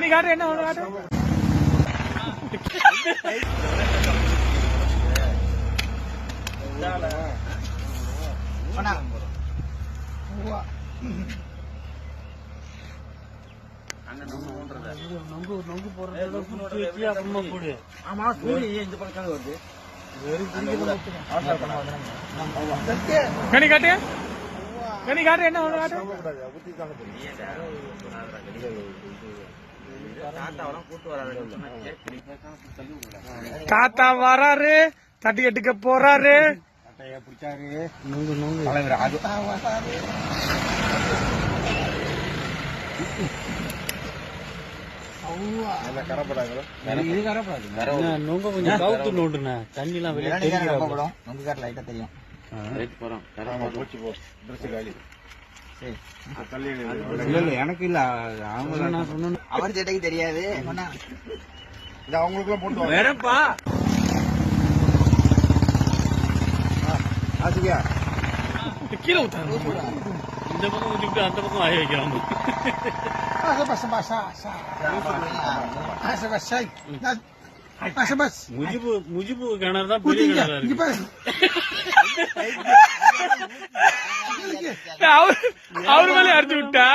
கனி காட்டு என்ன ஒண்ணு காட்டு. கனி காட்டு கனி காட்டு என்ன ஒண்ணு காட்டு. தாத்தா வராரு, தட்டி எடுக்க போறாரு. கொஞ்சம் கவுத்து நோண்டுண்ணா, தண்ணி எல்லாம் வெளியே தெரியும். எனக்கு இல்ல, அவர் சேட்டைக்கு தெரியாது. அவங்களுக்கு போட்டு வேறப்பா கீழே ஊத்தாரு. இந்த பக்கம் ஊத்திட்டு அந்த பக்கம் ஆய வைக்கிறாங்க. முஜிபு கிணறு தான் பெரிய கிணறு இருக்கு. அவரு மேலே அடிச்சு விட்டா.